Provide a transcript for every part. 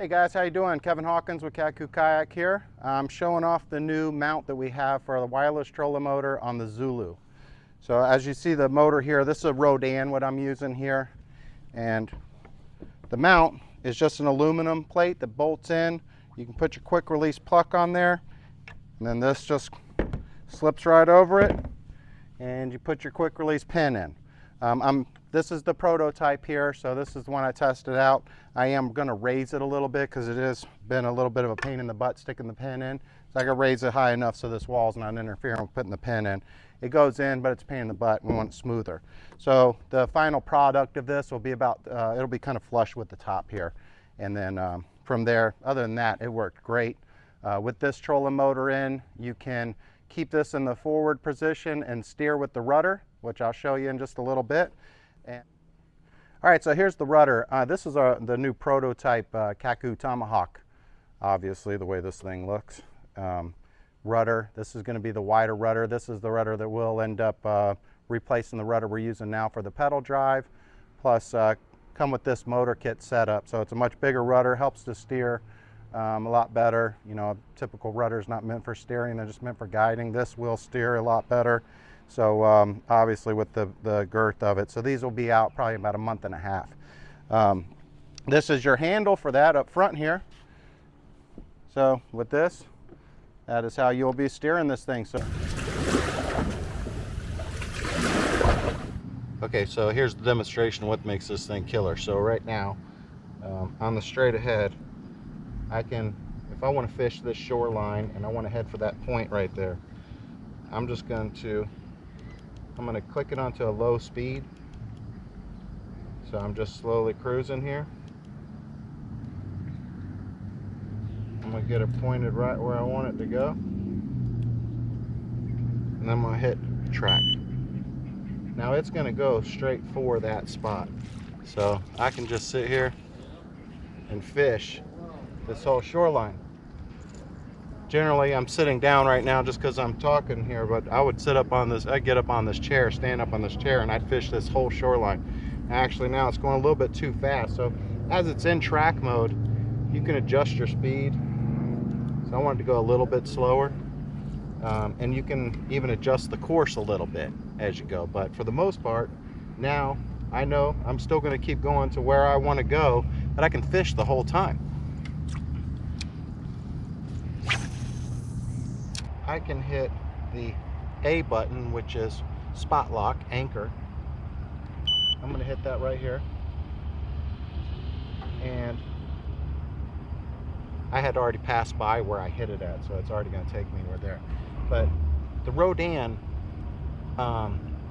Hey guys, how you doing? Kevin Hawkins with Kaku Kayak here. I'm showing off the new mount that we have for the wireless trolling motor on the Zulu. So as you see the motor here, this is a Rhodan what I'm using here. And the mount is just an aluminum plate that bolts in. You can put your quick release pluck on there. And then this just slips right over it. And you put your quick release pin in. This is the prototype here, so this is the one I tested out. I am going to raise it a little bit because it has been a little bit of a pain in the butt sticking the pin in. So I can raise it high enough so this wall's not interfering with putting the pin in. It goes in, but it's a pain in the butt. We want it smoother. So the final product of this will be about, it'll be kind of flush with the top here. And then from there, other than that, it worked great. With this trolling motor in, you can keep this in the forward position and steer with the rudder, which I'll show you in just a little bit. All right, so here's the rudder. This is the new prototype Kaku Tomahawk, obviously the way this thing looks. Rudder, this is going to be the wider rudder. This is the rudder that will end up replacing the rudder we're using now for the pedal drive, plus come with this motor kit setup. So it's a much bigger rudder, helps to steer a lot better. You know, a typical rudder is not meant for steering, they're just meant for guiding. This will steer a lot better. So obviously with the girth of it. So these will be out probably about a month and a half. This is your handle for that up front here. So with this, that is how you'll be steering this thing. So okay, so here's the demonstration of what makes this thing killer. So right now, on the straight ahead, I can, if I want to fish this shoreline and I want to head for that point right there, I'm going to click it onto a low speed. So I'm just slowly cruising here. I'm going to get it pointed right where I want it to go. And I'm going to hit track. Now it's going to go straight for that spot. So I can just sit here and fish this whole shoreline. Generally, I'm sitting down right now just because I'm talking here, but I would sit up on this, I'd get up on this chair, stand up on this chair, and I'd fish this whole shoreline. Actually, now it's going a little bit too fast. So as it's in track mode, you can adjust your speed. So I want it to go a little bit slower. And you can even adjust the course a little bit as you go. But for the most part, now I know I'm still going to keep going to where I want to go, but I can fish the whole time. I can hit the A button, which is spot lock, anchor. I'm going to hit that right here. And I had already passed by where I hit it at, so it's already going to take me where there. But the Rhodan,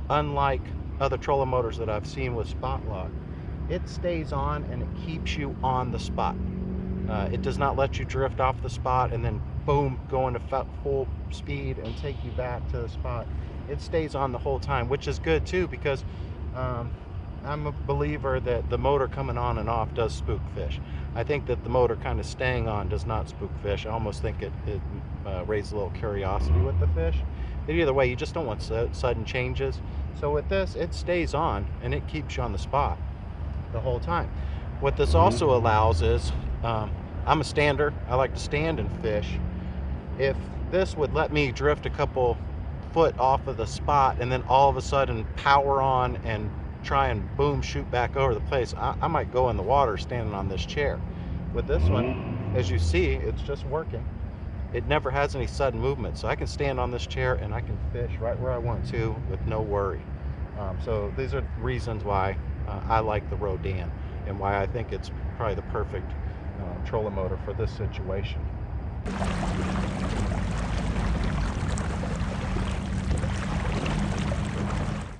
unlike other trolling motors that I've seen with spot lock, it stays on and it keeps you on the spot. It does not let you drift off the spot and then boom, go into full speed and take you back to the spot. It stays on the whole time, which is good too, because I'm a believer that the motor coming on and off does spook fish. I think that the motor kind of staying on does not spook fish. I almost think it raises a little curiosity with the fish. But either way, you just don't want sudden changes. So with this, it stays on and it keeps you on the spot the whole time. What this also allows is, I'm a stander. I like to stand and fish. If this would let me drift a couple foot off of the spot and then all of a sudden power on and try and boom, shoot back over the place, I might go in the water standing on this chair. With this one, as you see, it's just working. It never has any sudden movement, so I can stand on this chair and I can fish right where I want to with no worry. So these are reasons why I like the Rhodan and why I think it's probably the perfect trolling motor for this situation.